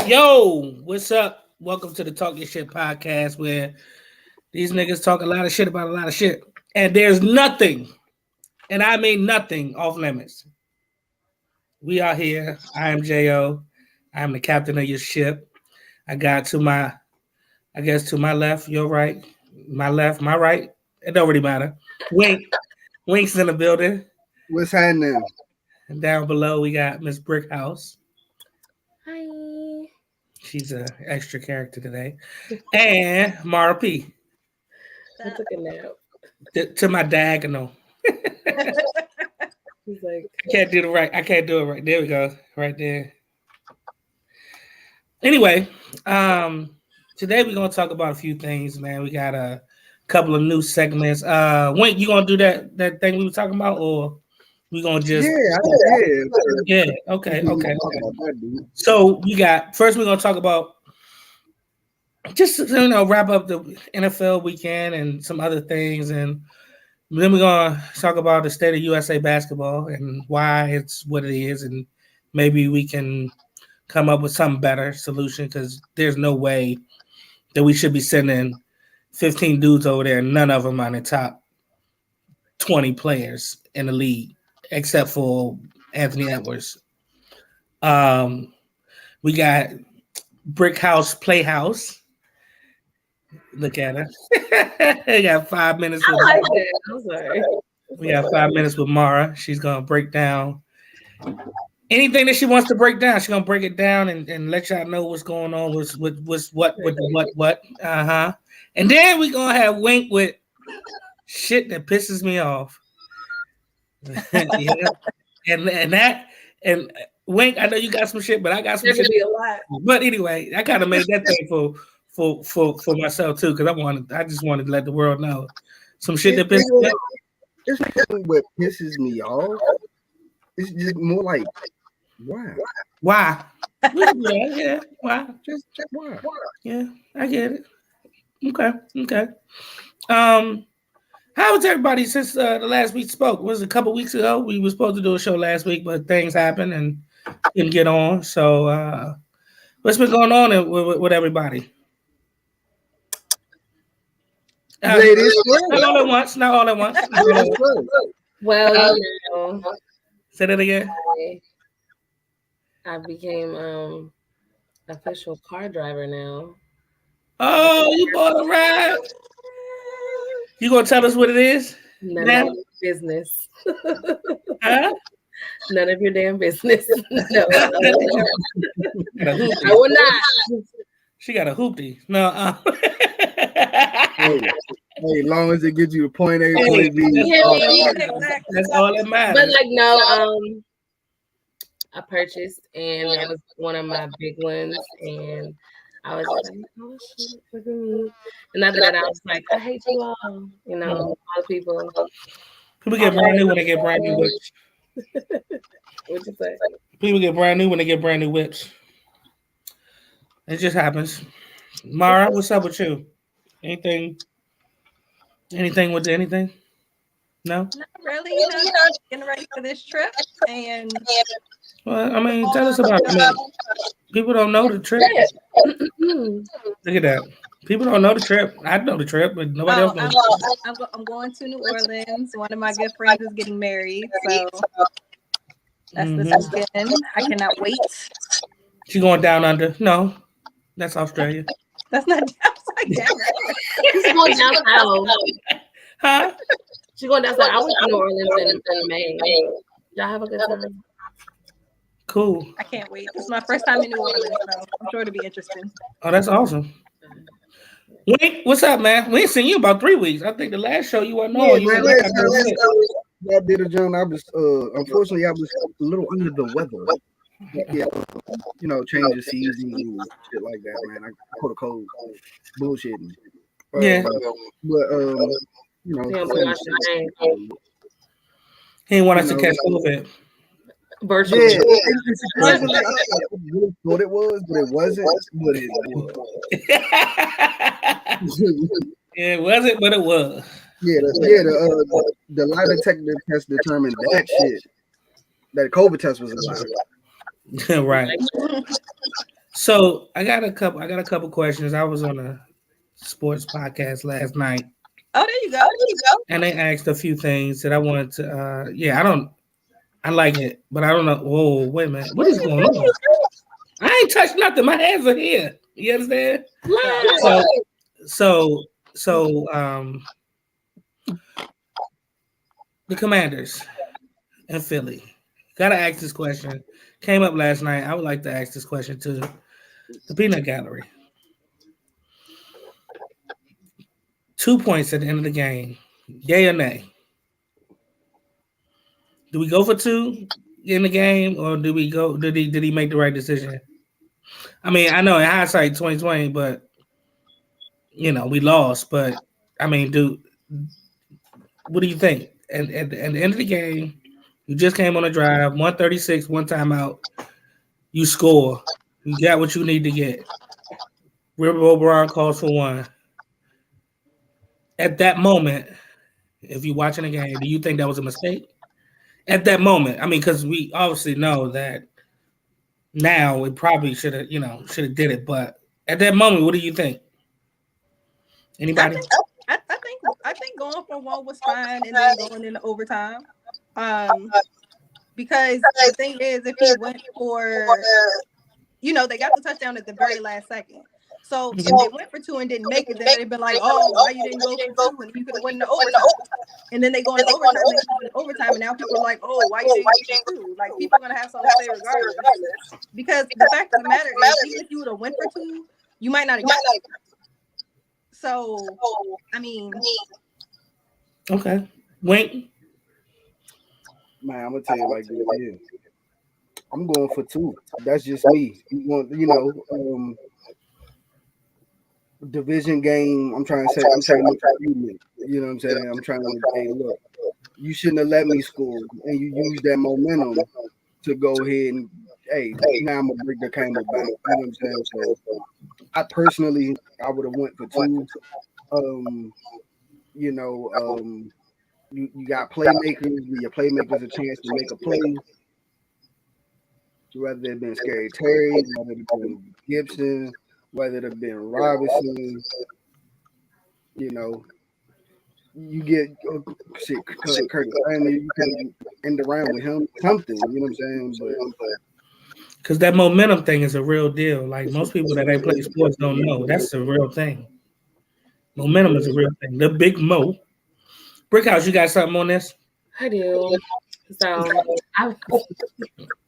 Yo, what's up? Welcome to the Talk Your Shit podcast where these niggas talk a lot of shit about a lot of shit. And there's nothing, and I mean nothing, off limits. We are here. I am J.O. I am the captain of your ship. I got to my left, your right, my left, my right. It don't really matter. Wink's in the building. What's happening? And down below, we got Miss Brickhouse. Hi. She's an extra character today. And Mara P. I took a nap. To my diagonal. He's like, I can't do it right. There we go. Right there. Anyway, today we're gonna talk about a few things, man. We got a couple of new segments. Wink, you gonna do that thing we were talking about, or we gonna just Okay. So first we're gonna talk about just wrap up the NFL weekend and some other things, and then we're gonna talk about the state of USA basketball and why it's what it is, and maybe we can come up with some better solution, because there's no way that we should be sending 15 dudes over there, and none of them are the top 20 players in the league, except for Anthony Edwards. We got Brickhouse Playhouse. Look at her. We got 5 minutes. I like that. I'm sorry. We got 5 minutes with Mara. She's gonna break down anything that she wants to break down. She's gonna break it down and let y'all know what's going on with what. And then we're gonna have Wink with shit that pisses me off. and Wink, I know you got some shit, but I got some shit. Be a lot. But anyway, I kind of made that thing for myself too, because I just wanted to let the world know some shit that pisses me off. It's not what pisses me off. It's just more like why? Yeah, why? Just why? Yeah, I get it. Okay. How was everybody since the last we spoke? It was a couple weeks ago. We were supposed to do a show last week, but things happened and didn't get on. So what's been going on with everybody? Not all at once. Well, Say that again. I became official car driver now. Oh, you bought a ride. You gonna tell us what it is? None of your business. Huh? None of your damn business. No. I will not. She got a hoopty. No. Hey, as long as it gives you a point A, point B. That's all that matters. But like, no, I purchased, and that was one of my big ones, and I was like, oh shit, look at me. And after that, I was like, I hate you all. All the people. People get brand new when they get brand new whips. What'd you say? People get brand new when they get brand new whips. It just happens. Mara, what's up with you? Anything with anything? No? Not really, getting ready for this trip. And Well, I mean, tell us about it. Man. People don't know the trip. Look at that. People don't know the trip. I know the trip, but nobody else knows. I'm going to New Orleans. One of my good friends is getting married, so that's this weekend. I cannot wait. She going down under? No, that's Australia. That's not down. She's going down south. Huh? She's going down south. I went to New Orleans in May. Y'all have a good time. Cool. I can't wait. This is my first time in New Orleans, so I'm sure it'll be interesting. Oh, that's awesome. Wink, what's up, man? We ain't seen you in about 3 weeks. I think the last show you weren't on. I did a joint. I was unfortunately I was a little under the weather. Yeah, change of season and shit like that, man. I caught a cold, bullshitting. Yeah, but he didn't want us to catch COVID. Virtually. Yeah, I really thought it was, but it wasn't. But it was. It wasn't, but it was. The lie detector test determined that shit. that COVID test was a lie. Right. So I got a couple questions. I was on a sports podcast last night, Oh, there you go. and they asked a few things that I wanted to. I like it, but I don't know. Whoa, wait a minute, what is going on? I ain't touched nothing. My hands are here. You understand? So, the Commanders in Philly. Gotta ask this question. Came up last night. I would like to ask this question to the Peanut Gallery. 2 points at the end of the game. Yay or nay? Do we go for 2 in the game, or do we go? Did he make the right decision? I mean, I know in hindsight 2020, but we lost. But I mean, what do you think? And at the end of the game, you just came on a drive, 136, one timeout. You score. You got what you need to get. River O'Brien calls for 1. At that moment, if you're watching the game, do you think that was a mistake? At that moment, I mean, because we obviously know that now it probably should have did it. But at that moment, what do you think? Anybody? I think going for 1 was fine, and then going into overtime. Because the thing is, if he went for, they got the touchdown at the very last second. So if they went for 2 and didn't make it, then they'd been like, "Oh, why you didn't go for 2 and you could have went into overtime?" And then they go into overtime, and now people are like, "Oh, why you didn't go for 2?" Like, people are gonna have something to say regardless. Because the fact of the matter is, even if you would have went for 2, you might not have got it. So, I mean, okay, wait. Man, I'm gonna tell you like this. Yeah. I'm going for 2. That's just me. Division game. I'm trying to make improvement. You know what I'm saying? I'm trying to hey, look. You shouldn't have let me score, and you use that momentum to go ahead and now I'm gonna break the camel back. You know what I'm saying? So I personally, I would have went for 2. You got playmakers. Give your playmakers a chance to make a play. Whether it been Scary Terry, whether it been Gibson, whether it been Robinson, you get Curtis Samuel, you can end around with him, something. You know what I'm saying? But because that momentum thing is a real deal. Like most people that ain't play sports don't know, that's a real thing. Momentum is a real thing. The big Mo. Brickhouse, you got something on this? I do. So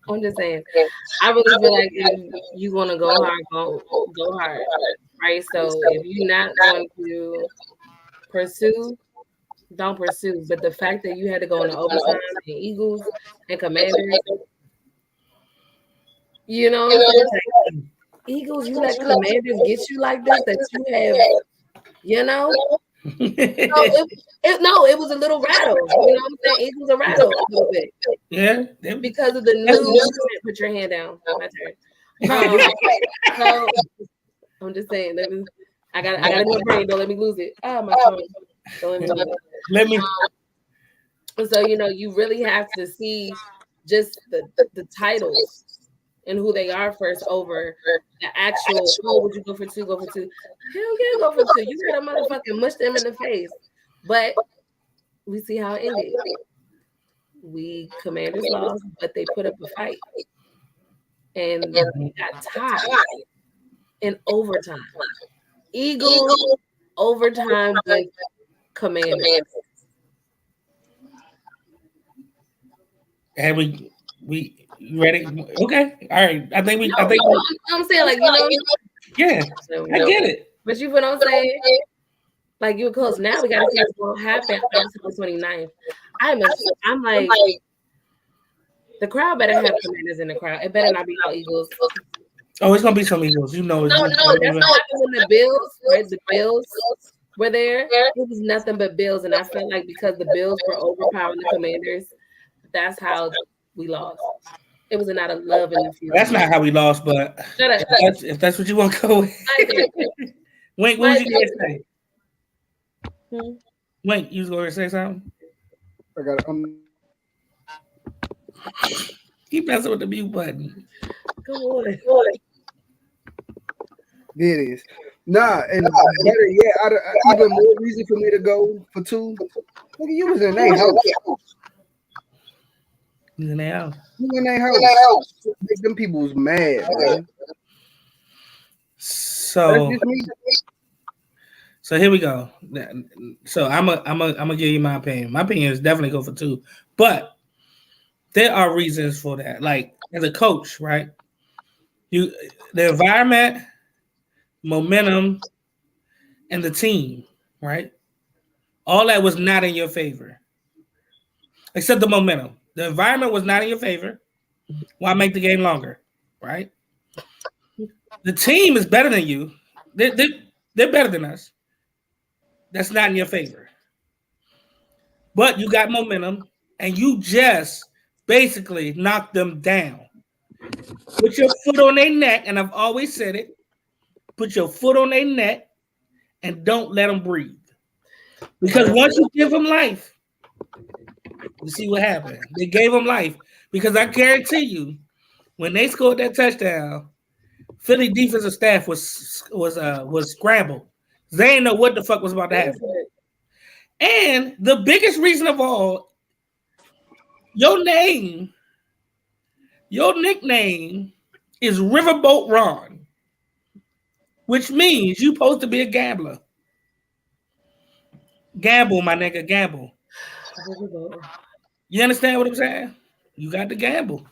I'm just saying, I really feel like if you want to go hard, go hard, right? So if you're not going to pursue, don't pursue. But the fact that you had to go into overtime and Eagles and Commanders, Eagles, you let Commanders get you like this, that you have, it was a little rattle. You know what I'm saying? It was a rattle a little bit. Yeah. Because of the news. Put your hand down. My turn. So I'm just saying, I got a new brain. Don't let me lose it. Oh, my phone. Don't let me lose it. Let me. So you really have to see just the titles and who they are first over the actual. Oh, would you go for 2? Go for 2. Hell yeah, go for 2. You gotta motherfucking mush them in the face. But we see how it ended. We Commanders lost, but they put up a fight, and we got tied in overtime. Eagles overtime with Commanders. And we ready? Okay, all right. I think I'm saying yeah, I get it. But you put on saying like you were close. Now we gotta see what's gonna happen October 29th. I'm like the crowd better have Commanders in the crowd. It better not be all Eagles. Oh, it's gonna be some Eagles. No, that's not happening when the Bills, right? The Bills were there. It was nothing but Bills, and I felt like because the Bills were overpowering the Commanders, that's how we lost. It was not a love in the future. That's not how we lost, but shut up. If that's what you want to go with. Wait, what was you going to say? Wait, you was going to say something? I got Keep messing with the mute button. Come on. It is. Nah, and better yet, even more reason for me to go for 2. Nigga, you was in their house. You in their house. You in their house. Make them people's mad, man. That's So just me. So here we go. So I'm gonna give you my opinion. My opinion is definitely go for 2, but there are reasons for that. Like as a coach, right? The environment, momentum, and the team, right? All that was not in your favor, except the momentum. The environment was not in your favor. Why make the game longer, right? The team is better than you. They're better than us. That's not in your favor. But you got momentum, and you just basically knocked them down. Put your foot on their neck, and I've always said it. Put your foot on their neck, and don't let them breathe. Because once you give them life, you see what happened. They gave them life. Because I guarantee you, when they scored that touchdown, Philly defensive staff was scrambled. They didn't know what the fuck was about to happen. And the biggest reason of all, your nickname is Riverboat Ron, which means you supposed to be a gambler. Gamble, my nigga, gamble. You understand what I'm saying? You got to gamble.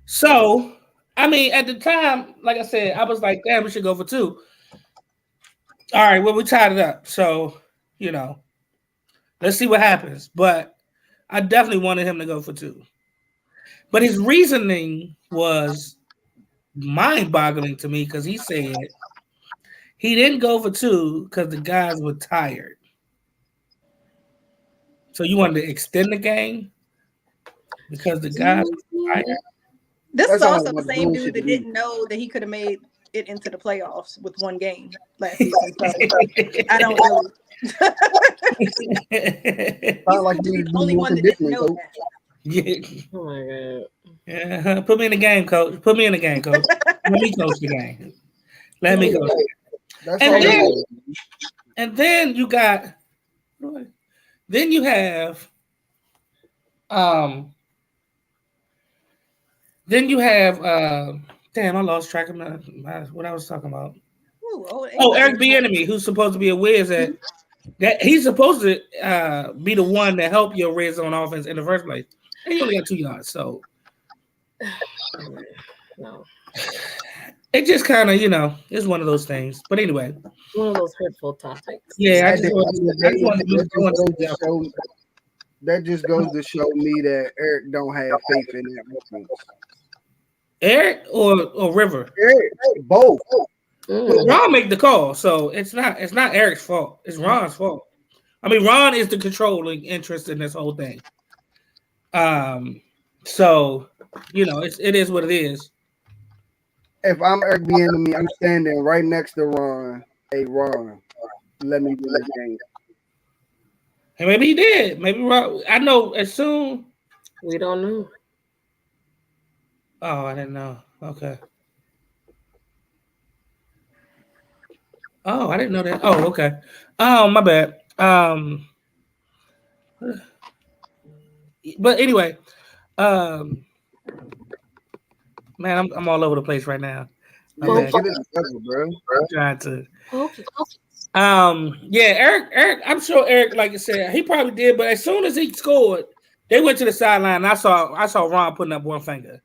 So, I mean, at the time, like I said, I was like, damn, we should go for 2. All right, well, we tied it up. So, let's see what happens. But I definitely wanted him to go for 2. But his reasoning was mind-boggling to me because he said he didn't go for 2 because the guys were tired. So you wanted to extend the game because the guys were tired? This is also the same dude that didn't know that he could have made it into the playoffs with 1 game last season. So I don't know. Like the only one that didn't know that. Yeah. Oh my god. Yeah. Put me in the game, coach. Let me coach the game. Let me coach. And then you got. Then you have. Then you have. Damn, I lost track of what I was talking about. Eric Bieniemy, who's supposed to be a whiz at that. He's supposed to be the one to help your red zone offense in the first place. And you only got 2 yards, so no. It just kind of, it's one of those things. But anyway, one of those hurtful topics. Yeah, that just goes to show me that Eric don't have faith in that offense. Eric or River? Eric, both. Well, Ron make the call, so it's not Eric's fault. It's Ron's fault. I mean, Ron is the controlling interest in this whole thing. So it is what it is. If I'm Eric Bieniemy, I'm standing right next to Ron. Hey, Ron, let me win the game. And maybe he did. Maybe Ron. I know as soon. We don't know. Oh, I didn't know. Okay. Oh, I didn't know that. Oh, okay. My bad. But anyway, man, I'm all over the place right now. Yeah, get it together, bro. I'm trying to. Yeah, Eric. I'm sure Eric, like you said, he probably did. But as soon as he scored, they went to the sideline. I saw Ron putting up 1 finger.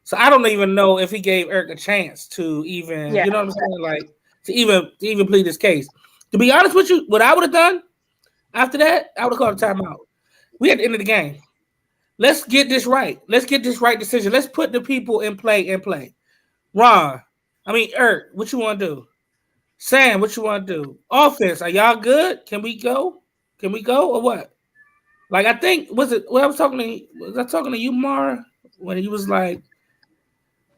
So I don't even know if he gave Eric a chance to even, you know what I'm saying, like to even plead his case. To be honest with you, what I would have done after that, I would have called a timeout. We at the end of the game. Let's get this right. Let's get this right decision. Let's put the people in play. Eric, what you want to do? Sam, what you want to do? Offense, are y'all good? Can we go? Or what? Like, I think, was I talking to you, Mara, when he was like,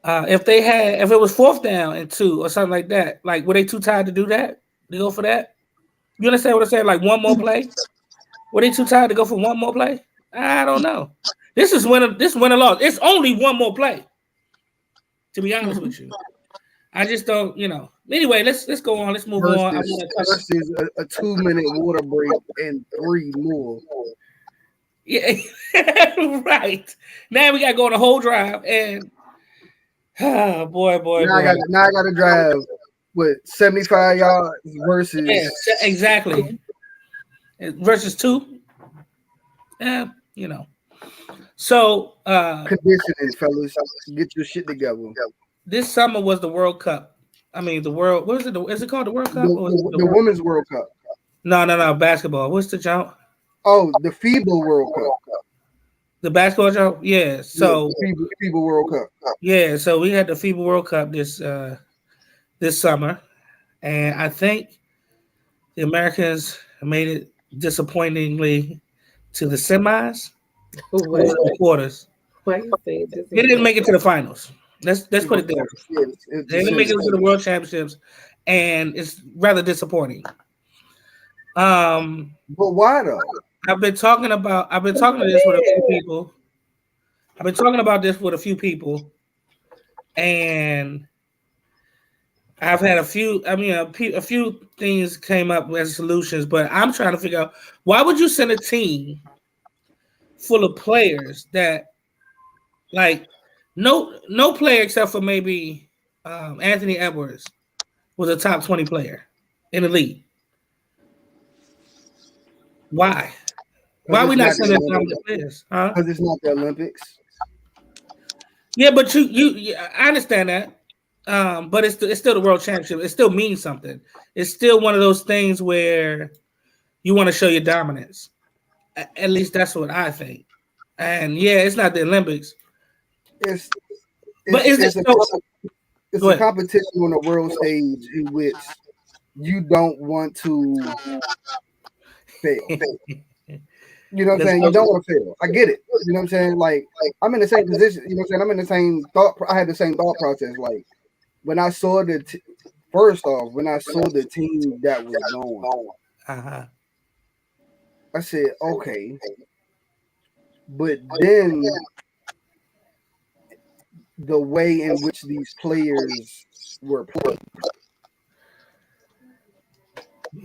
if it was 4th down and 2 or something like that, like, were they too tired to do that? To go for that? You understand what I'm saying? Like, one more play? Were they too tired to go for one more play? I don't know. This is win a loss. It's only one more play. To be honest with you, I just don't. Anyway, let's go on. Let's move on. Versus a 2-minute water break and 3 more. Yeah, right. Now we got to go on a whole drive, and boy. Now I got to drive with 75 yards versus exactly versus 2. Yeah, So conditioning, fellas, get your shit together. This summer was the World Cup. I mean, the World. What is it? Is it called the World Cup? The Women's World Cup. No, basketball. What's the jump? Oh, the FIBA World Cup. The basketball jump? Yeah. So FIBA World Cup. Yeah. So we had the FIBA World Cup this summer, and I think the Americans made it disappointingly to the semis or the quarters. Why you saying this? They didn't make it to the finals. Let's put it there. They didn't make it to the World Championships, and it's rather disappointing. But why though? I've been talking to this with a few people. I've been talking about this with a few people, and I've had a few. I mean, a few things came up as solutions, but I'm trying to figure out why would you send a team full of players that, like, no player except for maybe Anthony Edwards was a top 20 player in the league. Why? Why are we not sending dominant players? Because it's not the Olympics. Yeah, but I understand that. But it's still the World Championship. It still means something. It's still one of those things where you want to show your dominance. At least that's what I think. And yeah, it's not the Olympics. It's a competition on the world stage in which you don't want to fail. You know what I'm saying? You don't want to fail. I get it. You know what I'm saying? Like, I'm in the same position. You know what I'm saying? I'm in the same thought. I had the same thought process. Like, when I saw when I saw the team that was going, I said, okay. But then the way in which these players were playing.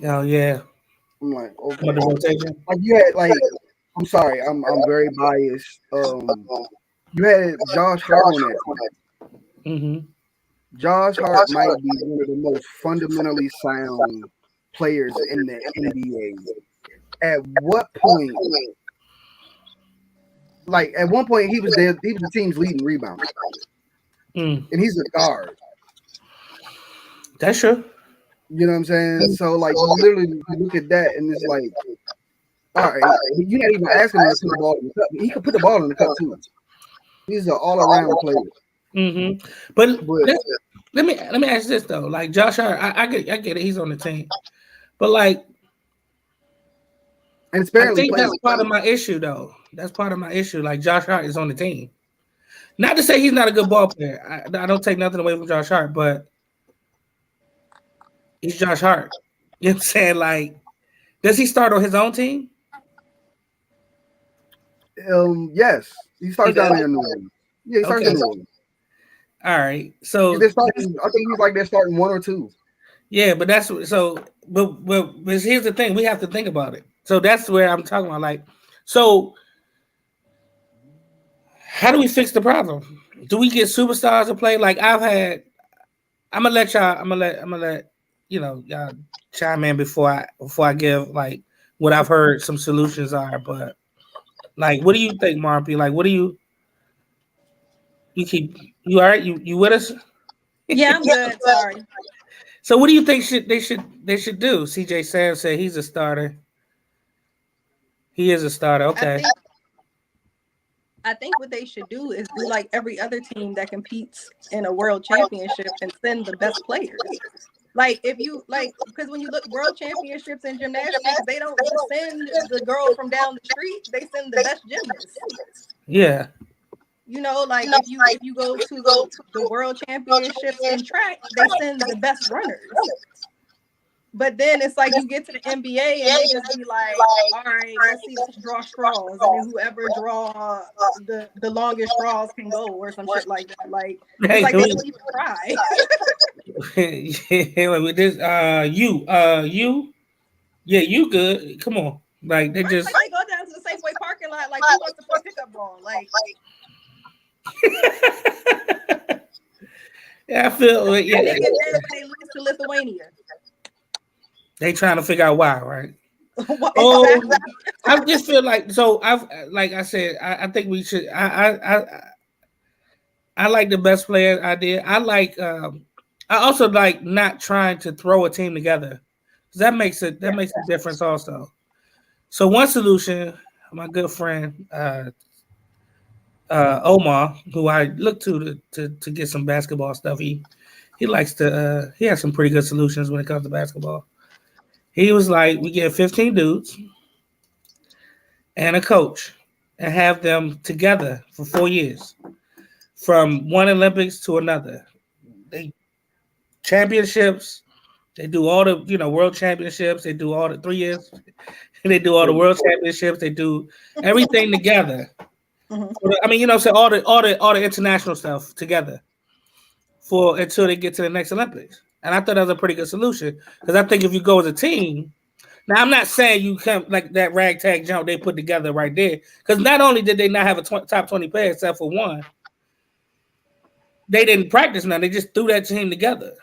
Oh yeah. I'm like, okay. Like you had I'm sorry, I'm very biased. You had Josh Hart on that. Mm-hmm. Josh Hart might be one of the most fundamentally sound players in the NBA. At what point? Like at one point, he was the team's leading rebounder, and he's a guard. That's true. You know what I'm saying? So like, you literally look at that, and it's like, all right, you're not even asking him to put the ball in the cup. He could put the ball in the cup too. He's an all-around player. Mm-hmm. But let me ask this though. Like Josh Hart, I get it. He's on the team, but like, and I think that's part of my issue though. That's part of my issue. Like Josh Hart is on the team. Not to say he's not a good ball player. I don't take nothing away from Josh Hart, but he's Josh Hart. You know what I'm saying? Like, does he start on his own team? Yes. He starts down in New Orleans. Yeah, he starts in New Orleans. All right. So I think he's like they're starting 1 or 2. Yeah, but that's so. But here's the thing: we have to think about it. So that's where I'm talking about. Like, so how do we fix the problem? Do we get superstars to play? Like I'm gonna let y'all chime in before I give like what I've heard some solutions are. But like, what do you think, Marpy? Like, what do you all right? You with us? Yeah, I'm good. Sorry. So what do you think they should do? CJ Sam said he's a starter. He is a starter. Okay. I think what they should do is do like every other team that competes in a world championship and send the best players. Like if you because when you look world championships in gymnastics, they don't send the girl from down the street. They send the best gymnast. Yeah. You know, like if you go to the world championships in track, they send the best runners. But then it's like you get to the NBA and they just be like, all right, let's draw straws. And then whoever draw the longest straws can go or some shit like that. Like it's like they don't even try. Yeah, with this, you good. Come on. Like they just Like they go down to the Safeway parking lot, like who wants to play pickup ball? Like yeah, I feel they get mad when they lose to Lithuania. They trying to figure out why, right? Exactly. I just feel like so. Like I said, I think we should. I like the best player idea. I like. I also like not trying to throw a team together because that makes a difference also. So one solution, my good friend Omar, who I look to get some basketball stuff. He likes to. He has some pretty good solutions when it comes to basketball. He was like, we get 15 dudes and a coach and have them together for 4 years from one Olympics to another. They championships, they do all the world championships, they do all the 3 years, they do all the world championships, they do everything together. Mm-hmm. I mean, so all the international stuff together for until they get to the next Olympics. And I thought that was a pretty good solution because I think if you go as a team. Now, I'm not saying you come like that ragtag jump they put together right there, because not only did they not have a top 20 player except for one, they didn't practice none. They just threw that team together.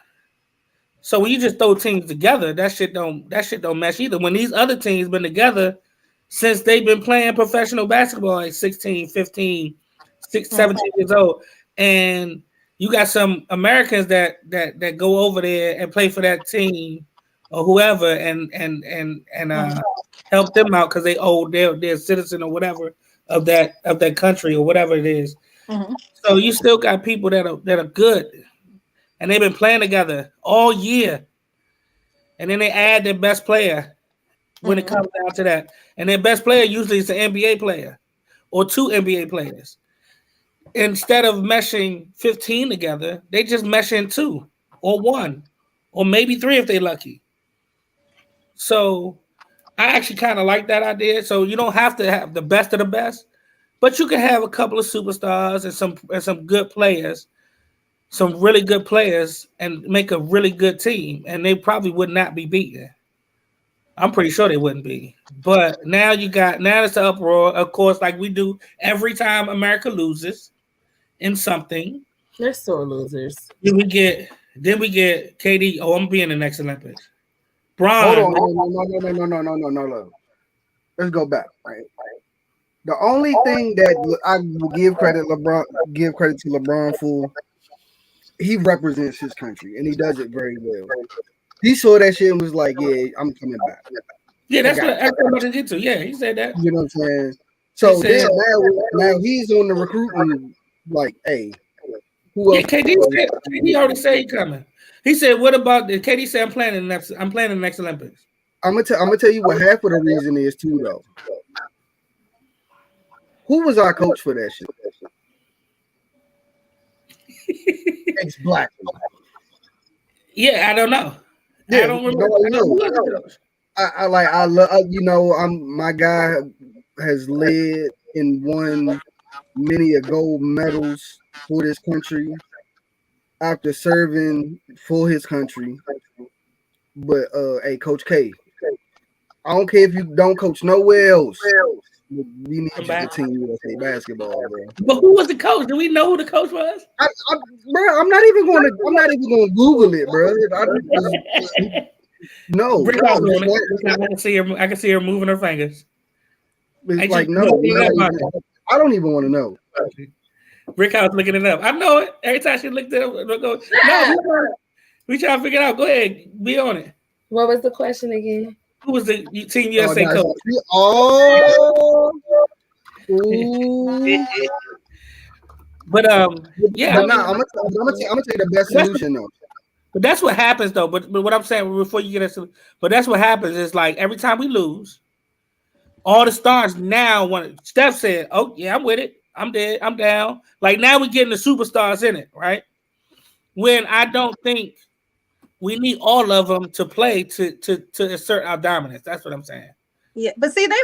So when you just throw teams together, that shit don't mesh either. When these other teams been together since they've been playing professional basketball, like 16, 15, 17 years old, and you got some Americans that go over there and play for that team or whoever and help them out because they owe their citizen or whatever of that country or whatever it is. Mm-hmm. So you still got people that are good and they've been playing together all year, and then they add their best player when it comes down to that, and their best player usually is an NBA player or two NBA players. Instead of meshing 15 together, they just mesh in two or one or maybe three if they're lucky. So I actually kind of like that idea. So you don't have to have the best of the best, but you can have a couple of superstars and some good players, some really good players, and make a really good team. And they probably would not be beaten. I'm pretty sure they wouldn't be. But now it's the uproar, of course, like we do every time America loses in something. They're sore losers. Then we get KD. Oh, I'm being the next Olympics. Bron. Hold on, no. Let's go back. Right. The only thing that I will give credit to LeBron for, he represents his country and he does it very well. He saw that shit and was like, "Yeah, I'm coming back." Yeah, that's what I'm about to get to. Yeah, he said that. You know what I'm saying? So then now he's on the recruiting. Like, hey, who else? KD already said he coming. He said, "What about the KD said I'm planning the next Olympics." I'm gonna tell you what half of the reason is too, though. Who was our coach for that shit? Ex-black. Yeah, I don't know. Yeah, I don't remember. I love. My guy has led and won many gold medals for this country after serving for his country. But hey, Coach K, I don't care if you don't coach nowhere else. We need you to Team USA basketball, bro. But who was the coach? Do we know who the coach was? Bro, I'm not even going to Google it, bro. No. I can see her moving her fingers. It's like no, I don't even want to know. Brickhouse looking it up. I know it. Every time she looked at it, go, no, we trying to figure it out. Go ahead, be on it. What was the question again? Who was the Team USA coach? But yeah. But I'm gonna tell you the best solution though. But that's what happens though. But what I'm saying before you get into, but that's what happens is like every time we lose, all the stars now want. Steph said, "Oh yeah, I'm with it. I'm dead. I'm down." Like now we're getting the superstars in it, right? When we need all of them to play to assert our dominance. That's what I'm saying. Yeah, but see, they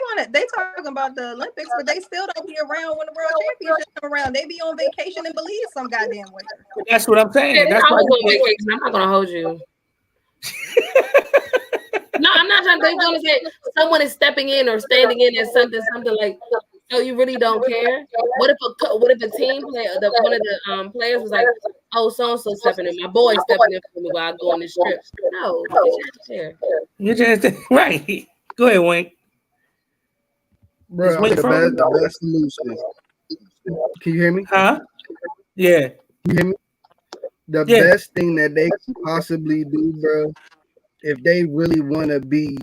talking about the Olympics, but they still don't be around when the World Championships come around. They be on vacation in Belize some goddamn way. That's what I'm saying. Yeah, That's I why was on vacation. I'm not gonna hold you. No, I'm not trying to. Going to say someone is stepping in or standing in as something like. So you really don't care? What if a team player, one of the players was like, oh, so and so stepping in, my boy stepping in for me while I go on this trip? No, you just care. You just right. Go ahead, Wink. Bro, the best solution. Can you hear me? Huh? Yeah. You hear me? The best thing that they could possibly do, bro, if they really want to be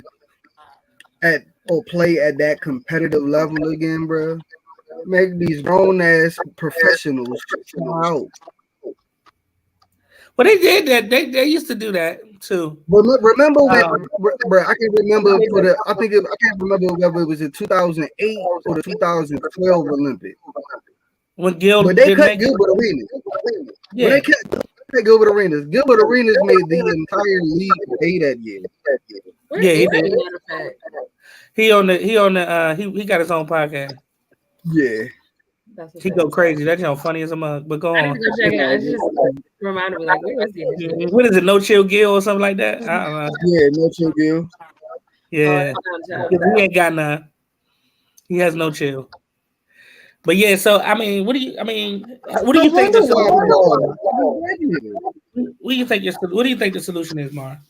at or play at that competitive level again, bro, make these grown ass professionals try out. Well, they did that. They used to do that too. Remember when, bro? I can remember I can't remember whether it was in 2008 or the 2012 Olympics. When Gilbert they cut Gilbert Arenas. Yeah. When they cut Gilbert Arenas. Gilbert Arenas made the entire league pay that year. Yeah, he did. He got his own podcast. Yeah. He go crazy. That's funny as a mug. But go on. Go check it out. It just reminded me, like, where is he? What is it? No Chill Gil or something like that? I don't know. Yeah, No Chill Gil. Yeah, he ain't got none. He has no chill. But yeah, so I mean, what do you think? What do you think the solution is, Mara?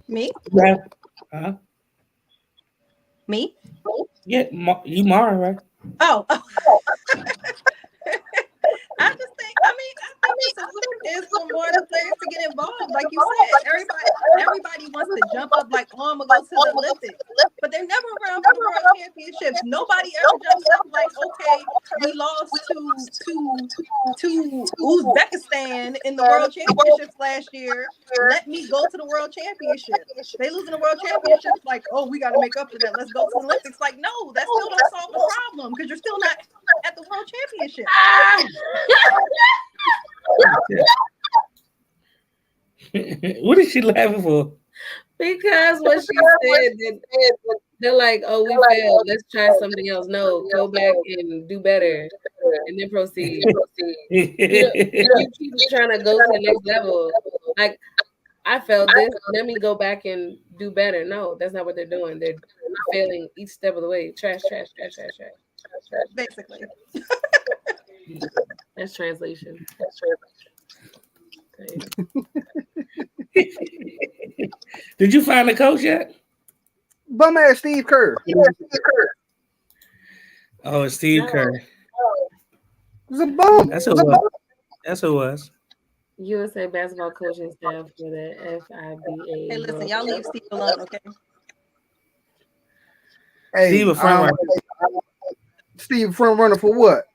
Me? Yeah. Huh? Me? Yeah, you Mara, right? Oh. I just think, the solution is for more of the players to get involved. Like you said, everybody wants to jump up like, oh, I'm going to go to the Olympics. But they're never around for the World Championships. Nobody ever jumps up like, okay, we lost to Uzbekistan in the World Championships last year. Let me go to the World Championships. They losing the World Championships like, oh, we got to make up for that. Let's go to the Olympics. Like, no, that still don't solve the problem because you're still not at the World Championship. What is she laughing for? Because what she said, they're like, oh, we failed. Let's try something else. No, go back and do better, and then proceed. You keep trying to go to the next level. Like, I failed this. Let me go back and do better. No, that's not what they're doing. They're failing each step of the way. Trash. Basically. That's translation. Did you find the coach yet? Bum ass Steve Kerr. Oh, it's Steve Kerr. It was a bum. That's who it was. USA basketball coaching staff for the FIBA. Hey, listen, y'all leave Steve alone, okay? Hey, Steve a front runner. Steve front runner for what?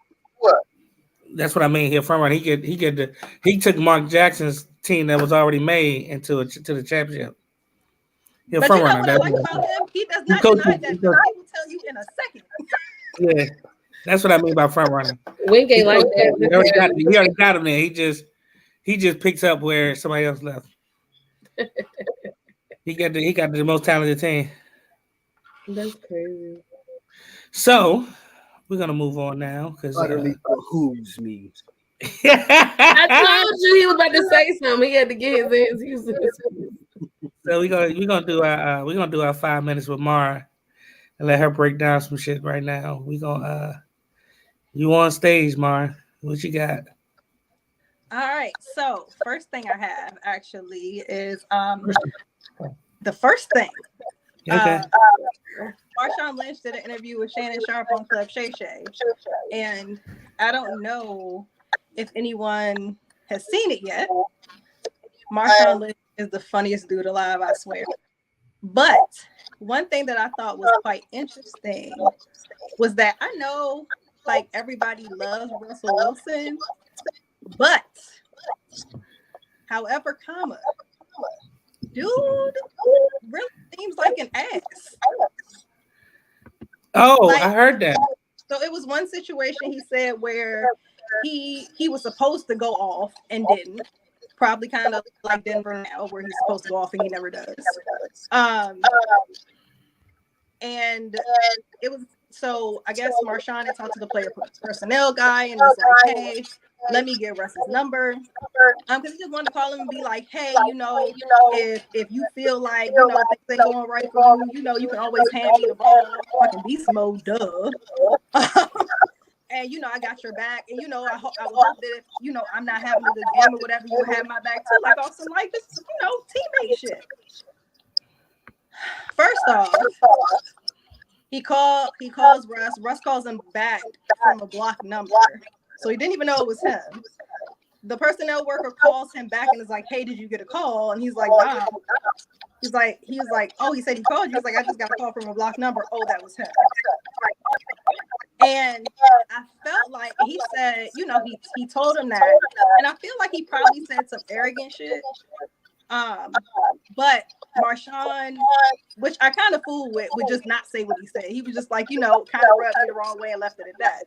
That's what I mean. He a front runner. He took Mark Jackson's team that was already made to the championship. He a front runner. What I like about him, he does not deny that. He will tell you in a second. Yeah, that's what I mean by front runner. Wink ain't like that. He already got him there. He just picks up where somebody else left. He got the most talented team. That's crazy. So we're gonna move on now because utterly behooves me. I told you he was about to say something. He had to get his hands. So we're gonna do our 5 minutes with Mara and let her break down some shit right now. We gonna you on stage, Mara. What you got? All right. So first thing I have actually is the first thing. Okay. Marshawn Lynch did an interview with Shannon Sharp on Club Shay Shay, and I don't know if anyone has seen it yet. Marshawn Lynch is the funniest dude alive, I swear. But one thing that I thought was quite interesting was that I know, like, everybody loves Russell Wilson, but however, dude really seems like an ass. Oh, like, I heard that. So it was one situation he said where he was supposed to go off and didn't. Probably kind of like Denver now, where he's supposed to go off and he never does. And it was so I guess Marshawn had talked to the player personnel guy and was like, hey, let me get Russ's number. Because he just wanted to call him and be like, hey, if you feel like, things ain't going right for you, you can always hand me the ball. Fucking beast mode, duh. And I got your back. And I would hope that if I'm not having a good game or whatever, you have my back too. Like also like this, teammate shit. First off, he calls Russ. Russ calls him back from a blocked number. So he didn't even know it was him. The personnel worker calls him back and is like, hey, did you get a call? And he's like, nah. He was like, oh, he said he called you. He's like, I just got a call from a blocked number. Oh, that was him. And I felt like he said, he told him that. And I feel like he probably said some arrogant shit. But Marshawn, which I kind of fooled with, would just not say what he said. He was just like, kind of rubbed me the wrong way and left it at that.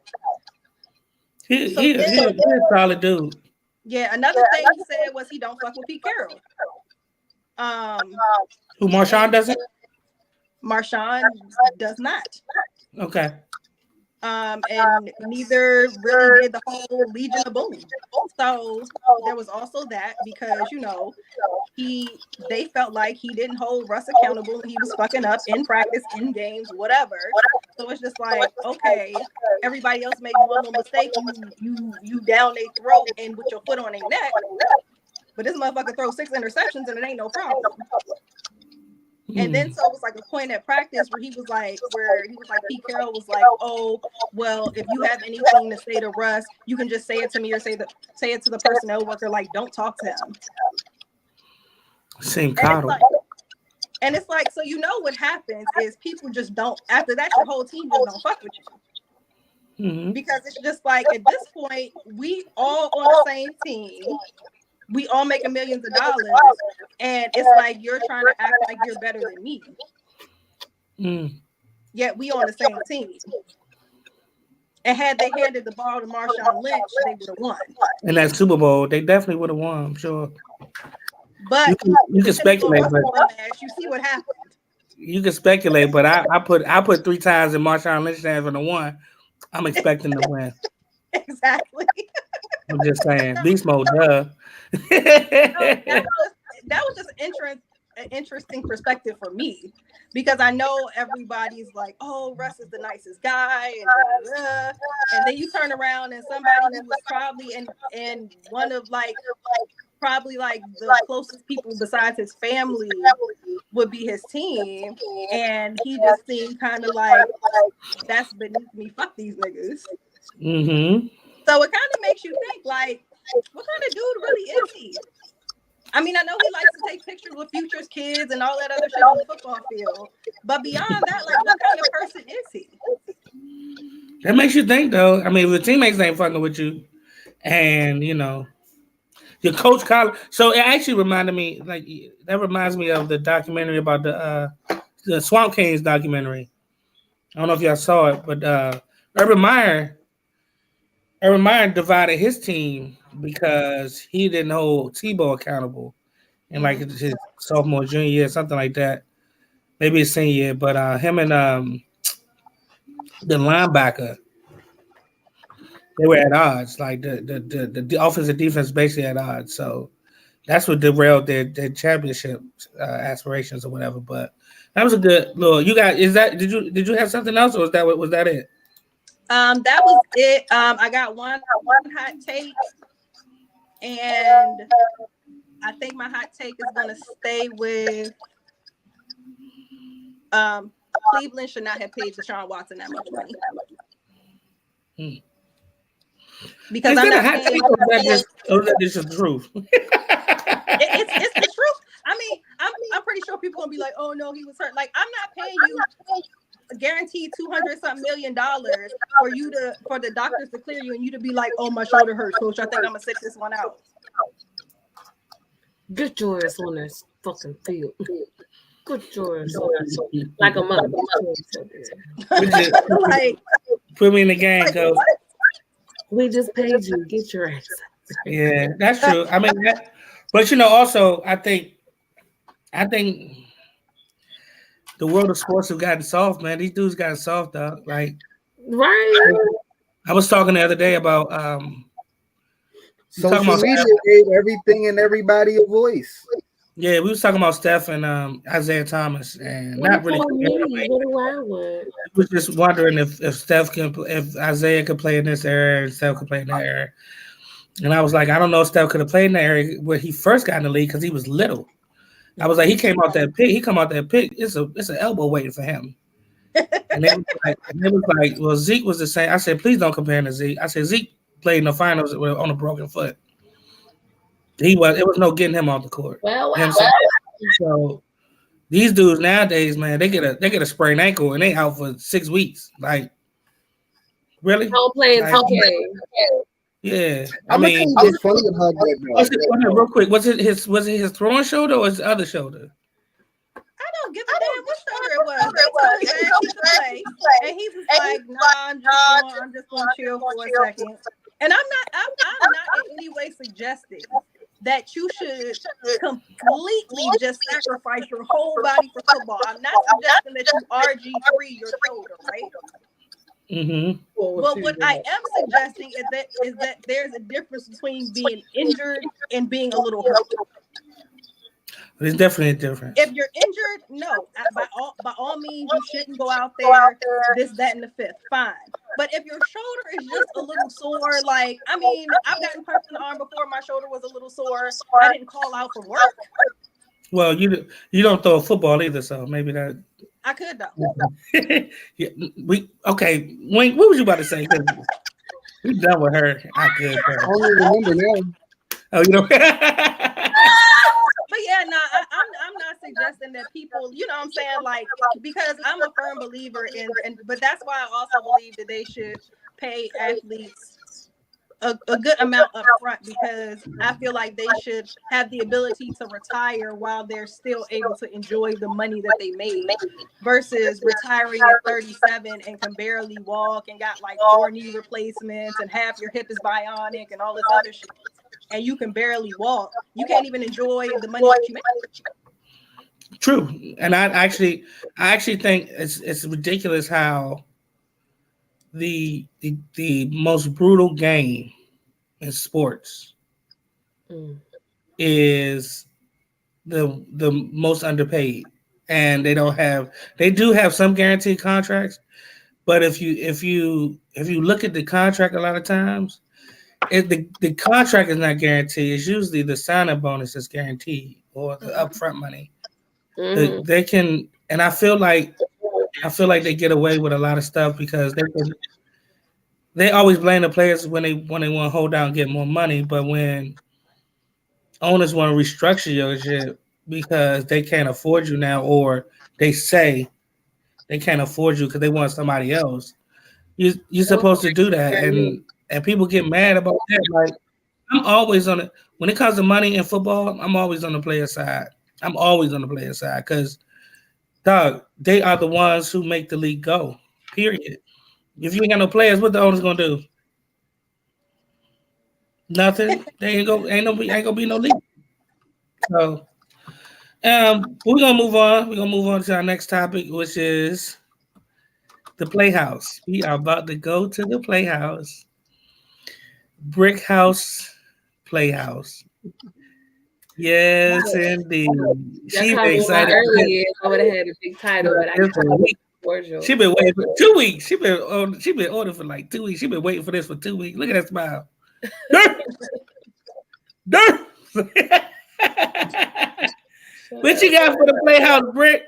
He's a solid dude. Yeah, another thing he said was he don't fuck with Pete Carroll. Who Marshawn doesn't? Marshawn does not. Okay. And neither really did the whole Legion of Boom. So there was also that because they felt like he didn't hold Russ accountable. He was fucking up in practice, in games, whatever. So it's just like, okay, everybody else made one little mistake, you down their throat and with your foot on their neck. But this motherfucker throws 6 interceptions and it ain't no problem. And then so it was like a point at practice where he was like, Pete Carroll was like, oh, well, if you have anything to say to Russ, you can just say it to me or say it to the personnel worker. Like, don't talk to him. Same coddle. And it's like, so what happens is people just don't. After that, your whole team just don't fuck with you. Mm-hmm. Because it's just like at this point, we all on the same team. We all making millions of dollars, and it's like you're trying to act like you're better than me. Yet we on the same team. And had they handed the ball to Marshawn Lynch, they would have won. In that Super Bowl, they definitely would have won, I'm sure. But you can speculate, but you see what happened. You can speculate, but I put 3 times in Marshawn Lynch hands for the one. I'm expecting to win. Exactly. I'm just saying, beast mode, duh. That was just an interesting perspective for me because I know everybody's like, oh, Russ is the nicest guy, and then you turn around and somebody who was probably in one of probably the closest people besides his family would be his team, and he just seemed kind of like that's beneath me. Fuck these niggas. Mm-hmm. So it kind of makes you think like, what kind of dude really is he? I mean, I know he likes to take pictures with Future's kids and all that other shit on the football field. But beyond that, like, what kind of person is he? That makes you think, though. I mean, if the teammates ain't fucking with you, and your coach college. So it actually reminded me, that reminds me of the documentary about the Swamp Kings documentary. I don't know if y'all saw it, but Urban Meyer divided his team because he didn't hold Tebow accountable in his sophomore, junior year, something like that. Maybe his senior year, but him and the linebacker, they were at odds. Like the offensive defense basically at odds. So that's what derailed their championship aspirations or whatever. But that was a good little. You got did you have something else or was that it? That was it. I got one hot take, and I think my hot take is gonna stay with Cleveland should not have paid Deshaun Watson that much money. Because I'm not hot take, or is that just the truth? It's the truth. I mean, I'm pretty sure people gonna be like, oh no, he was hurt. Like, I'm not paying you guaranteed $200-something million for the doctors to clear you and you to be like, oh, my shoulder hurts, coach. I think I'm gonna sit this one out. Get your ass on this fucking field. Get your ass on that, like a mother. Like, put me in the game, coach. We just paid you. Get your ass. Yeah, that's true. I mean, But also I think the world of sports have gotten soft, man. These dudes gotten soft, dog. Like Right. I was talking the other day about we talking Social about media Steph. gave everything and everybody a voice. Yeah, we was talking about Steph and Isaiah Thomas, and What not really. about me? What do I want? I was just wondering if Steph can, if Isaiah could play in this era and Steph could play in that era. And I was like, I don't know if Steph could have played in that era where he first got in the league because he was little. I was like, he came out that pit. He come out that pit. It's an elbow waiting for him. And they was like, well, Zeke was the same. I said, please don't compare him to Zeke. I said, Zeke played in the finals on a broken foot. It was no getting him off the court. Well, You know what I'm saying? So these dudes nowadays, man, they get a sprained ankle and they out for 6 weeks. Like, really? don't play in Like, 2K. yeah. I I'm gonna mean, tell you what's funny about that, real quick, was it his throwing shoulder or his other shoulder? I don't give a damn what shoulder it was. They told his ass he could play, and he was like, "Nah, I'm just gonna chill for a second." And I'm not in any way suggesting that you should completely just sacrifice your whole body for football. I'm not suggesting that you RG3 your shoulder, right? Mm-hmm. But what I am suggesting is that there's a difference between being injured and being a little hurt. There's definitely a difference. If you're injured, no, by all means, you shouldn't go out there, this, that, and the fifth. Fine. But if your shoulder is just a little sore, like, I mean, I've gotten punched in the arm before, my shoulder was a little sore. I didn't call out for work. Well, you don't throw a football either, so maybe that. I could though. Yeah, okay. Wayne, what was you about to say? We done with her. I could. I don't even remember now. Oh, you know. But yeah, I'm not suggesting that people, you know what I'm saying, like, because I'm a firm believer but that's why I also believe that they should pay athletes a good amount up front, because I feel like they should have the ability to retire while they're still able to enjoy the money that they made, versus retiring at 37 and can barely walk and got like 4 knee replacements and half your hip is bionic and all this other shit, and you can barely walk. You can't even enjoy the money that you make. True, and I actually think it's ridiculous how the most brutal game in sports is the most underpaid, and they do have some guaranteed contracts, but if you look at the contract, a lot of times the contract is not guaranteed. It's usually the sign-up bonus is guaranteed or the upfront money. They can, and I feel like they get away with a lot of stuff because they always blame the players when they want to hold down and get more money, but when owners want to restructure your shit because they can't afford you now, or they say they can't afford you because they want somebody else, you're supposed to do that, and people get mad about that. Like, I'm always on it when it comes to money in football. I'm always on the player side. I'm always on the player side because, dog, they are the ones who make the league go. Period. If you ain't got no players, what the owner's gonna do? Nothing. They ain't gonna be no league. So, we're gonna move on. We're gonna move on to our next topic, which is the Playhouse. We are about to go to the Playhouse. Brickhouse Playhouse. Yes, indeed. She been excited. Earlier, I would have had a big title, but I can't. She been waiting for 2 weeks. She been ordering for like 2 weeks. She been waiting for this for 2 weeks. Look at that smile. Dirt. What you got for the Playhouse, Brick?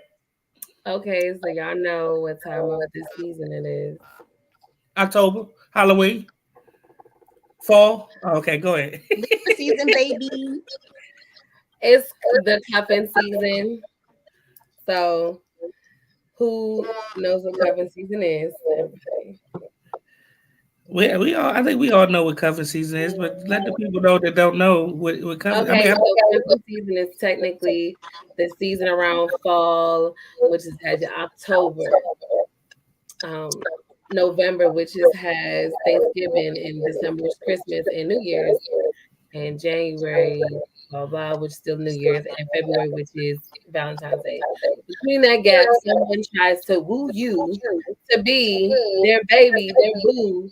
Okay, so y'all know what time of this season it is. October, Halloween, fall. Oh, okay, go ahead. Season, baby. It's the cuffing season. So, who knows what cuffing season is? I think we all know what cuffing season is, but let the people know that don't know what cuffing. Okay, so cuffing season is technically the season around fall, which has October, November, which has Thanksgiving, and December is Christmas and New Year's, and January blah, blah, which is still New Year's, and February, which is Valentine's Day. Between that gap, someone tries to woo you to be their baby, their boo,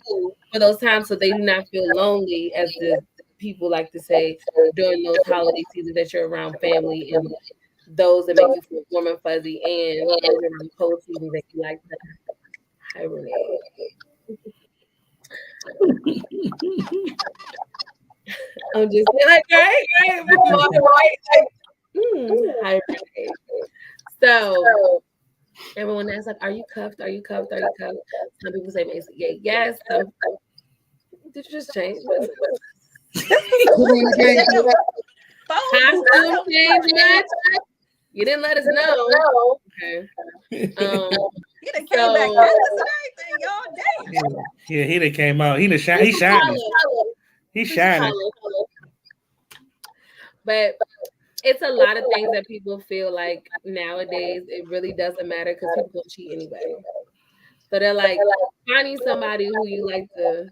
for those times so they do not feel lonely, as the people like to say, during those holiday seasons that you're around family and those that make you feel warm and fuzzy, and those around the cold seasons that you like to hibernate. I'm just like, right, hibernate. So everyone asks, like, are you cuffed? Are you cuffed? Are you cuffed? Some people say basically yes. Did you just change? Costume change match? You didn't let us know. Okay. He done came back and everything, y'all. Damn. Yeah, he done came out. He's shining. He's shining. But it's a lot of things that people feel like nowadays it really doesn't matter because people don't cheat anyway. So they're like finding somebody who you like to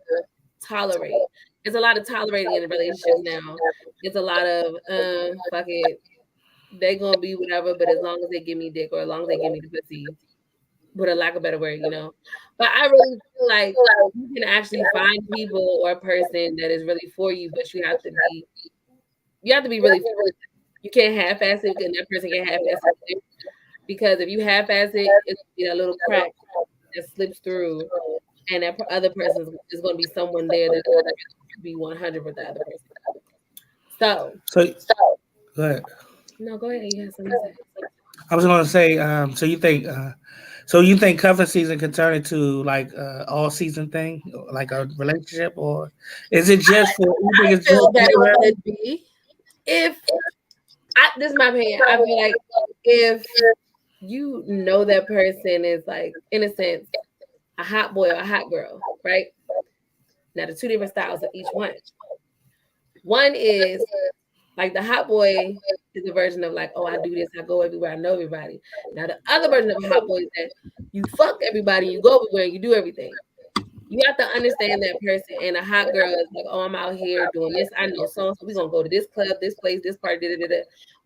tolerate. It's a lot of tolerating in a relationship now. It's a lot of fuck it. They're gonna be whatever, but as long as they give me dick or as long as they give me the pussy, with a lack of a better word, But I really feel like you can actually find people or a person that is really for you, but you have to be really for it. You can't half-ass it, and that person can half-ass it. Because if you half-ass it, it's gonna be a little crack that slips through, and that other person is going to be someone there that's going to be 100 with the other person. So go ahead. No, go ahead. You have something to say. I was going to say, so you think cuffing season can turn into like all season thing, like a relationship, or is it just for? I feel that it would be if this is my opinion. I feel like if you know that person is like, in a sense, a hot boy or a hot girl, right? Now, the two different styles of each one. One is like the hot boy is a version of like, oh, I do this, I go everywhere, I know everybody. Now, the other version of a hot boy is that you fuck everybody, you go everywhere, you do everything. You have to understand that person. And a hot girl is like, oh, I'm out here doing this. I know so we're gonna go to this club, this place, this party,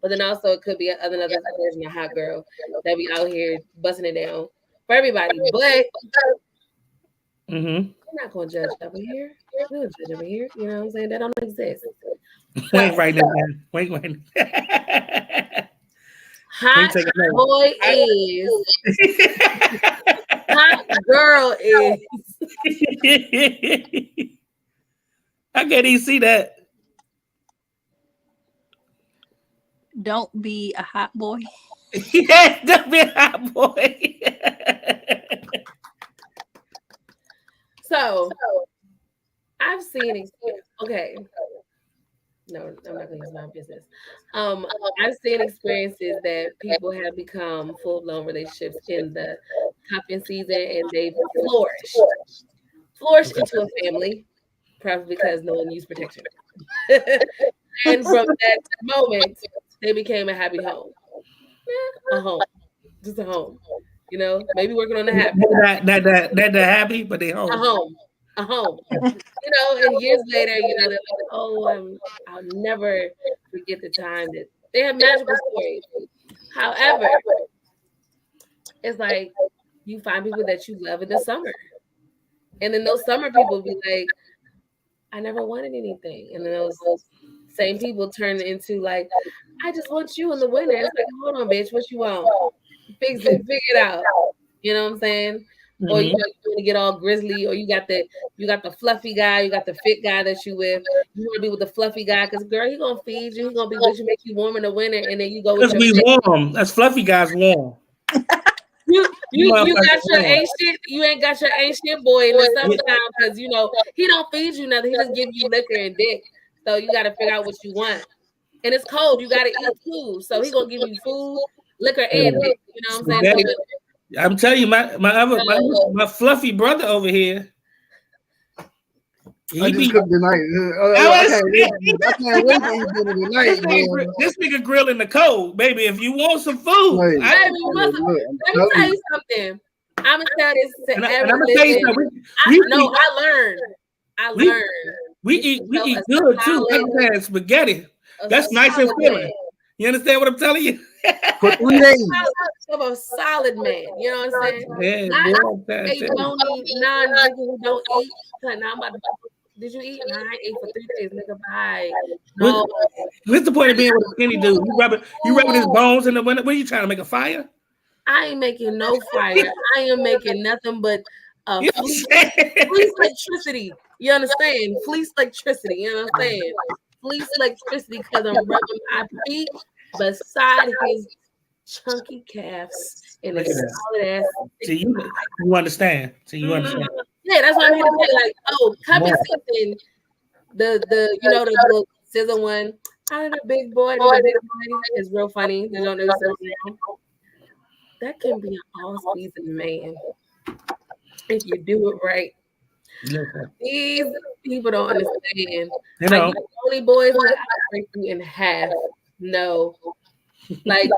But then also it could be another version of hot girl that be out here busting it down for everybody. But we're not gonna judge over here. We don't judge over here. You know what I'm saying? That don't exist. Wait right now, man. Wait. Hot boy is. Hot girl is. I can't even see that. Don't be a hot boy. Yeah, don't be a hot boy. So I've seen okay. No, I'm not gonna use my business. I've seen experiences that people have become full-blown relationships in the cuffing season, and they've flourished into a family, probably because no one used protection. And from that moment, they became a happy home. A home, just a home. Maybe working on the happy. That happy, but they home. A home. And years later, they're like, oh, I'll never forget the time that they have magical stories. However, it's like you find people that you love in the summer. And then those summer people be like, I never wanted anything. And then those same people turn into like, I just want you in the winter. It's like, hold on, bitch, what you want? Fix it, figure it out. You know what I'm saying? Or you want to get all grizzly, or you got the fluffy guy, you got the fit guy that you with. You want to be with the fluffy guy because girl, he gonna feed you, he gonna be with you, make you warm in the winter, and then you go with your warm. That's fluffy guy's warm. You got your ain't shit. You ain't got your ain't shit boy in the summertime because he don't feed you nothing. He just give you liquor and dick. So you got to figure out what you want. And it's cold. You got to eat food. So he gonna give you food, liquor, and dick. You know what I'm saying? I'm telling you, my fluffy brother over here. I just cooked tonight. I can't wait to eat dinner tonight. This nigga grilling the cold, baby. If you want some food, let me tell you something. I'm gonna tell this to everyone. I learned. We eat good too. I had spaghetti. That's nice and feeling. You understand what I'm telling you? For 3 days. Of a solid man, you know what I'm saying? Yeah, Not boy, a bony non-nigga who don't eat. Now I'm about to, did you eat? Nah, I ate for 3 days, nigga. Bye. No. What's the point of being with a skinny dude? You rubbing his bones in the window. What are you trying to make a fire? I ain't making no fire. I am making nothing but fleece electricity. You understand? Fleece electricity. You understand? Fleece electricity because I'm rubbing my feet beside his chunky calves and his solid ass. See, you understand. See, you understand. Yeah, that's what I'm here to say. Like, oh, cupping season, the you know the little scissor one. I the big boy, is real funny. You don't know that can be an all-season man if you do it right. These people don't understand. You like know, the only boys will break you in half. No. Like,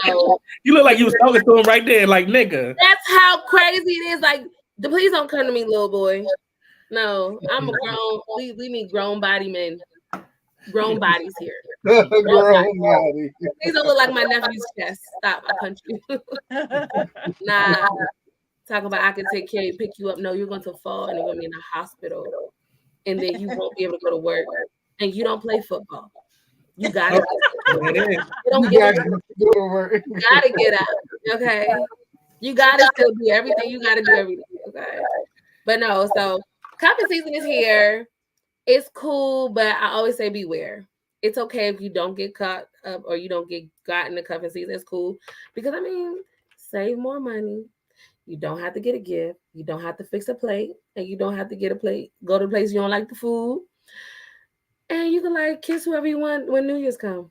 no. You look like you was talking to him right there, like nigga. That's how crazy it is. Like, please don't come to me, little boy. No, I'm a grown. We need grown body men. Grown bodies here. Grown body. These don't look like my nephew's chest. Stop! I punch you. Nah. Talk about I can take care of you, pick you up. No, you're going to fall and you're going to be in the hospital, and then you won't be able to go to work. And you don't play football. You gotta. You go to work. You gotta get up. Okay. You gotta still do everything. You gotta do everything. Okay. But no. So cuffing season is here. It's cool, but I always say beware. It's okay if you don't get caught up or you don't get got in the cuffing season. It's cool because I mean, save more money. You don't have to get a gift. You don't have to fix a plate, and you don't have to get a plate. Go to a place you don't like the food, and you can like kiss whoever you want when New Year's come.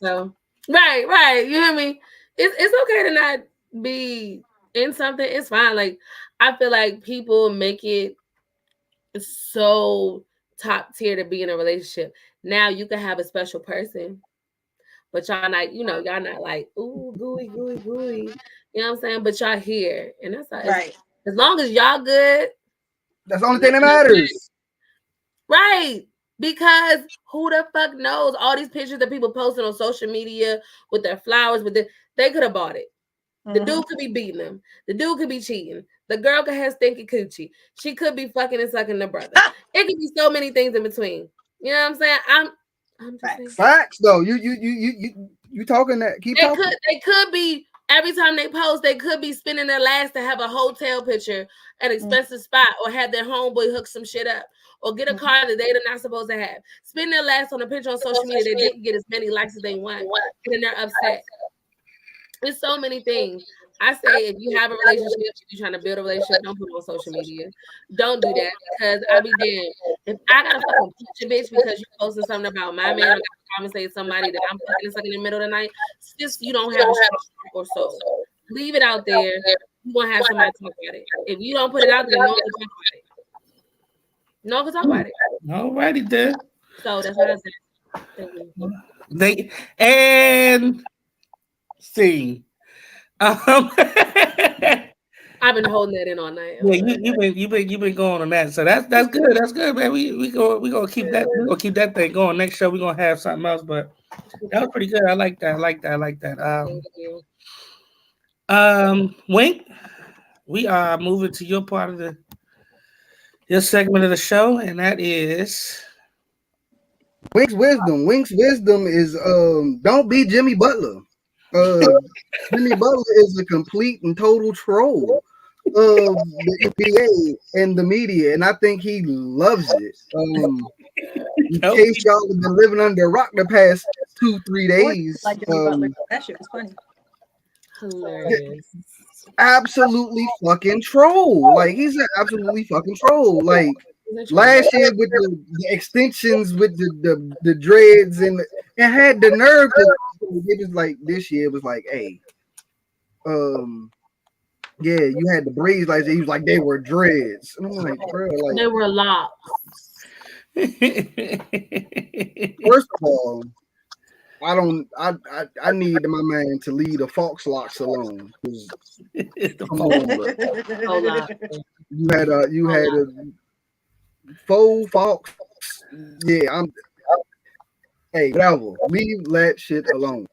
So right. You hear me? It's okay to not be in something. It's fine. Like I feel like people make it so top tier to be in a relationship. Now you can have a special person, but y'all not, y'all not like, ooh, gooey. You know what I'm saying? But y'all here. And that's right. As long as y'all good. That's the only thing that matters. Right. Because who the fuck knows? All these pictures that people posting on social media with their flowers, they could have bought it. The dude could be beating them. The dude could be cheating. The girl could have stinky coochie. She could be fucking and sucking the brother. It could be so many things in between. You know what I'm saying? I'm just saying. Facts though. You talking that? Keep talking. They could be every time they post. They could be spending their last to have a hotel picture at an expensive spot, or have their homeboy hook some shit up, or get a car that they're not supposed to have. Spend their last on a picture on social media. They didn't get as many likes as they want, and then they're upset. There's so many things. I say if you have a relationship, if you're trying to build a relationship, don't put it on social media. Don't do that, because I'll be damned. If I gotta fucking punch a bitch because you're posting something about my man, or gotta say somebody that I'm fucking and sucking in the middle of the night, just you don't have a shot or so. Leave it out there. You won't have somebody talk about it. If you don't put it out there, no one can talk about it. No one can talk about it. Alrighty then. So that's what I said. And see. I've been holding that in all night. Yeah, you've been going on that. So that's good. That's good, man. We gonna keep that. We're gonna keep that thing going. Next show we're gonna have something else, but that was pretty good. I like that. Thank you. Wink, we are moving to your part of your segment of the show, and that is Wink's wisdom. Wink's wisdom is don't be Jimmy Butler. Jimmy Butler is a complete and total troll of the NBA and the media, and I think he loves it. In case y'all have been living under a rock the past 2-3 days, like Jimmy Butler, that shit was funny. Hilarious. Absolutely fucking troll. Like he's an absolutely fucking troll. Like last year with the extensions with the dreads and had the nerve to. It was like this year. It was like, hey, yeah, you had the braids like that. He was like they were dreads. And I'm like, bro, like they were locks. First of all, I need my man to lead a Fox Lock salon. Come on, bro. You had a faux Fox Yeah, hey, whatever. Leave that shit alone.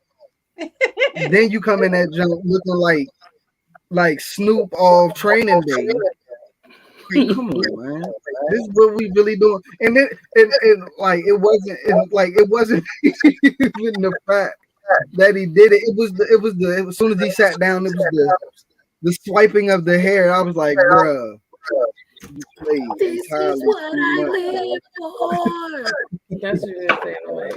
Then you come in that junk looking like Snoop off Training Day. Like, come on, man. This is what we really doing. And then and like it wasn't even the fact that he did it. It was as soon as he sat down, it was the swiping of the hair. I was like, bruh, you played This entirely is what too I much. live for. That's what you're saying. Like,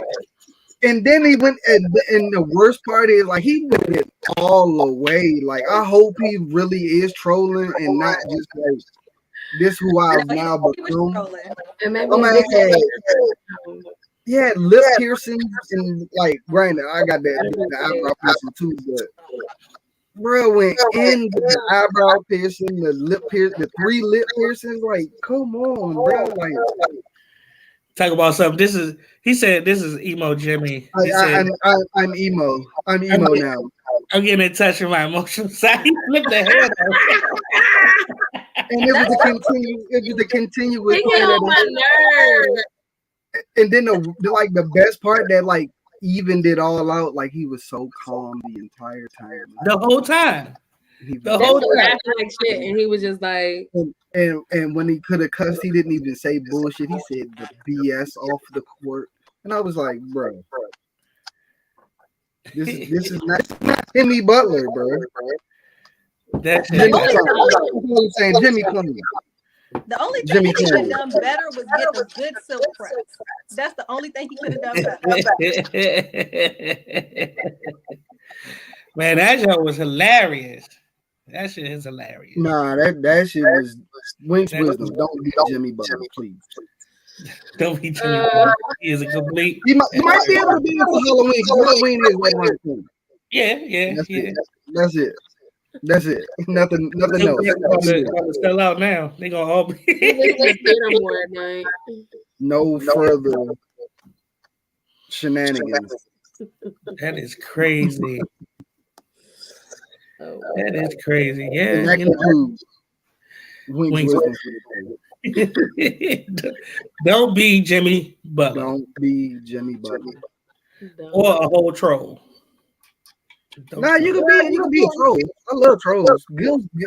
And then he went, and the worst part is like he went it all the way. Like I hope he really is trolling and not just like this who I've now He was become. trolling. and maybe I mean, it's yeah, lip piercings and like granted, I got the eyebrow piercing too, but bro went in with the eyebrow piercing, the lip piercing, the 3 lip piercings. Like, come on, bro. Like, Talk about something. He said this is emo Jimmy. He said I'm emo. I'm emo now. I'm getting in touch with my emotional side. He flipped the head out. And it was a continue. It was a continuous. He get on my nerves. And then the best part that like evened it all out. Like he was so calm the entire time. The whole time. The whole time, like shit, and he was just like, and when he could have cussed, he didn't even say bullshit. He said the BS off the court, and I was like, bro, this is not Jimmy Butler, bro. That's Jimmy saying Jimmy Clemens. The only thing he could have done better was get the good silk press. That's the only thing he could have done better. Man, that show was hilarious. That shit is hilarious. Nah, that shit was Wink's wisdom. Don't be Jimmy Butler, please. Don't be Jimmy Butler. He is a complete. You might be able to be in for Halloween. Halloween is right around the corner. Yeah. That's it. That's it. Nothing else. They're still out now. They gonna all be. more at night. No further shenanigans. That is crazy. Oh, That is crazy. Yeah. And that concludes Wink's wisdom. Don't be Jimmy Butler. Don't be Jimmy Butler. Or a whole troll. Nah, you can be a troll. I love trolls.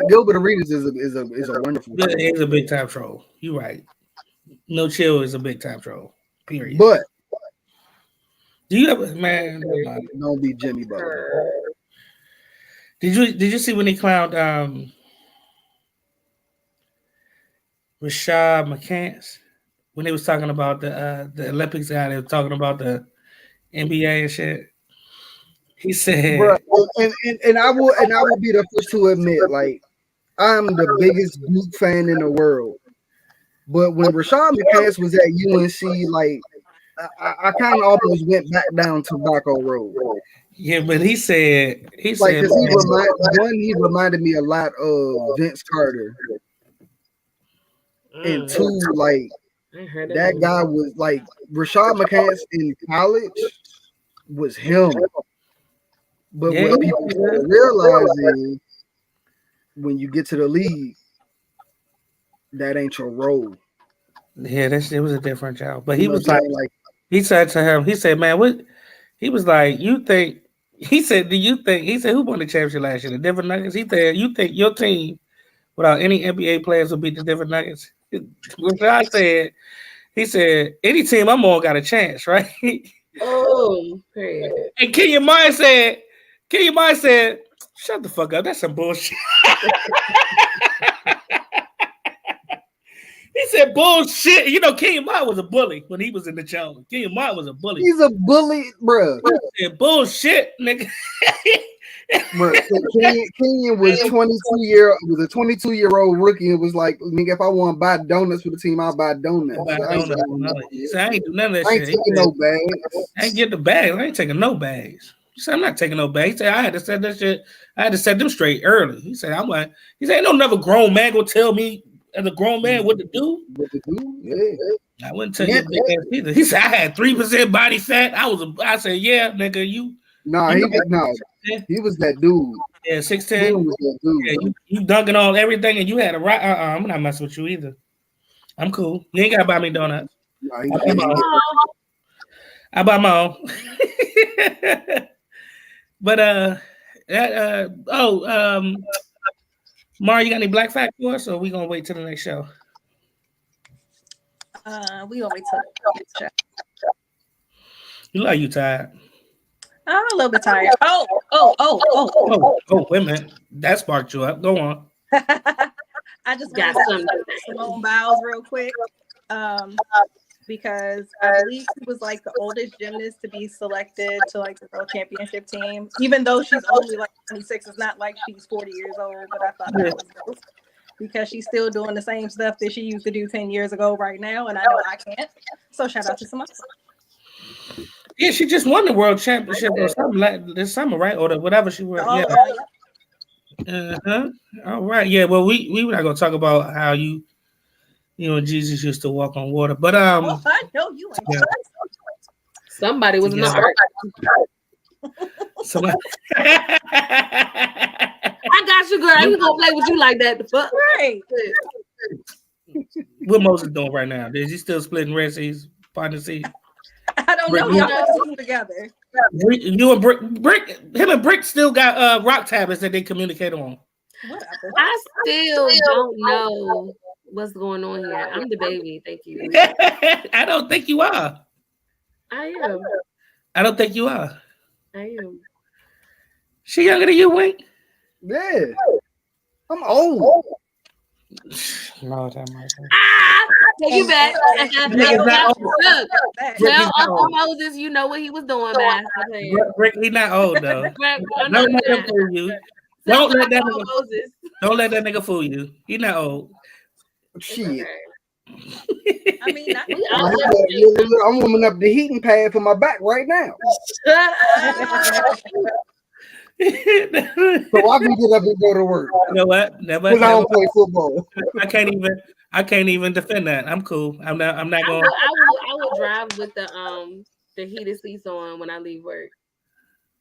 Gilbert Arenas is a wonderful troll. He's a big time troll. You're right. No Chill is a big time troll. Period. But do you ever, man? Don't be Jimmy Butler. Did you see when he clowned Rashad McCants when they was talking about the Olympics guy? They were talking about the NBA and shit. He said, Bro, and I will be the first to admit, like, I'm the biggest Duke fan in the world. But when Rashad McCants was at UNC, like, I kind of almost went back down Tobacco Road. Yeah, but he said, he reminded me a lot of Vince Carter. And two, like, that guy was like Rashad McCants in college was him. But what people realize is when you get to the league, that ain't your role. Yeah, it was a different job. But he was like, he said to him, he said, man, what? He was like, you think, he said, do you think, he said, who won the championship last year? The Denver Nuggets? He said, you think your team without any NBA players will beat the Denver Nuggets? Which I said, he said, any team I'm on got a chance, right? Oh, great. And Kenyon Mine said, shut the fuck up. That's some bullshit. He said bullshit. You know, Kenyon Mine was a bully when he was in the challenge. Kenyon Mine was a bully. He's a bully, bro. He said bullshit, nigga. Bro, so Kenyon was a 22-year-old rookie. It was like, nigga, if I want to buy donuts for the team, I'll buy donuts. He said, I ain't do none of that shit. I ain't taking no bags. I ain't get the bags. I ain't taking no bags. He said, I'm not taking no bags. He said, I had to set that shit. I had to set them straight early. He said, ain't no never grown man gonna tell me as a grown man what to do. Yeah. I wouldn't tell you big ass either. He said, I had 3% body fat. I said, yeah, nigga, you. He was that dude. Yeah, 6'10". Yeah, you dunking on everything, and you had a right. I'm not messing with you either. I'm cool. You ain't gotta buy me donuts. Nah, I buy my own. But Mara, you got any black fact for us, or we gonna wait till the next show? We gonna wait till the next show. You look like you tired. I'm a little bit tired. Oh. Wait a minute. That sparked you up. Go on. I just got some Simone Biles real quick. Because I believe she was like the oldest gymnast to be selected to like the world championship team. Even though she's only like 26, it's not like she's 40 years old, but I thought that was dope because she's still doing the same stuff that she used to do 10 years ago right now, and I know I can't. So shout out to Simone. Yeah, she just won the world championship or something like this summer, right? Or whatever she won. Yeah. All right. Yeah. Well, we were not gonna talk about how you know Jesus used to walk on water, but I know you ain't. Yeah. Somebody was in the ark. Somebody. I got you, girl. I ain't gonna play with you like that. The fuck, right? What Moses doing right now? Is he still splitting Red Seas, partner seas? I don't know. Y'all together. You and Brick, him and Brick still got rock tablets that they communicate on. Whatever. I still don't know what's going on here. I'm the baby. Thank you. I don't think you are. I am. I don't think you are. I am. She younger than you, Wink? Yeah. I'm old. No, that might take you back. Tell Uncle Moses you know what he was doing, man. Brick, he not old though. Don't let him fool you. Don't let that nigga fool you. He not old. Shit. I mean, I'm warming up the heating pad for my back right now. So I can get up and go to work. You know what? Never. Because I don't play football. I can't even defend that. I'm cool. I'm not going. I will drive with the heated seats on when I leave work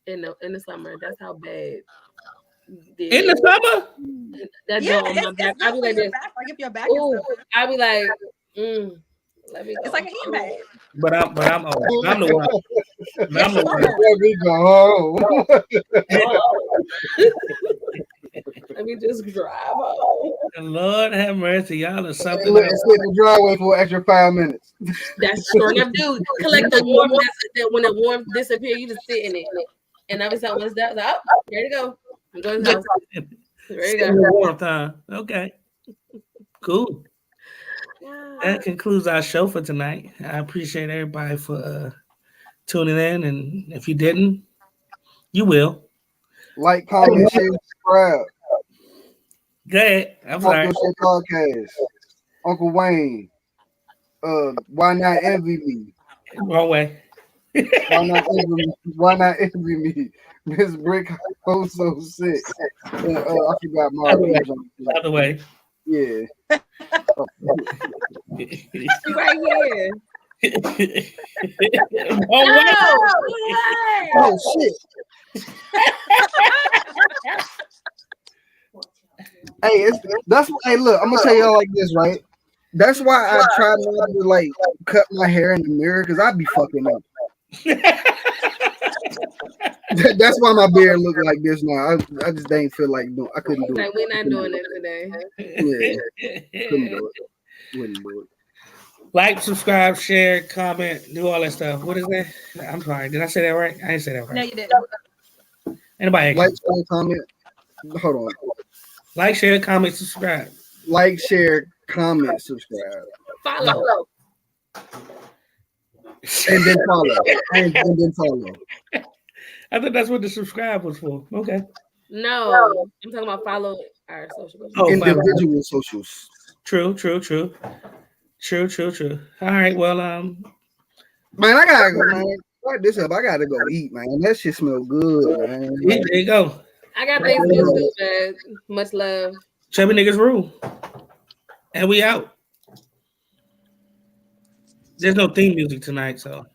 in the summer. That's how bad. In the summer? That on my back. I'll be like this. Like if your back I'll be like, let me go. It's like a heat pad. But I'm old. I'm the one. Let me go home. Let me just drive home. Lord have mercy, y'all are something. Sit in the driveway for an extra 5 minutes. That's sure enough, dude. Collect the warmth. That when the warmth disappears, you just sit in it. And every time it's that, like, oh, ready to go. I'm going to the house. Ready to go. Warmth time. Okay. Cool. That concludes our show for tonight. I appreciate everybody for tuning in, and if you didn't, you will. Like, comment, share, subscribe. Go ahead. I'm sorry. Podcast. Uncle Wayne. Why not envy me? Wrong way. Why not envy me? Miss Brickhouse so sick. I forgot my other way. Yeah. Right here. Oh shit. Hey, look, I'm gonna tell y'all like this, right? That's why I try not to like cut my hair in the mirror because I be fucking up. That's why my beard look like this now. I just didn't feel like I couldn't do it. We're not doing it today. Yeah, couldn't do it. Wouldn't do it. Like, subscribe, share, comment, do all that stuff. What is that? I'm sorry. Did I say that right? I didn't say that right. No, you didn't. Anybody? Like, share, comment. Hold on. Like, share, comment, subscribe. Like, share, comment, subscribe. Follow. And then follow. And then follow. I thought that's what the subscribe was for. Okay. No, I'm talking about follow our social. Individual socials. True. All right. Well, man, I gotta go, man. Fuck this up. I gotta go eat, man. That shit smell good, man. There you go. I got things to do, man. Much love. Chubby niggas rule. And we out. There's no theme music tonight, so.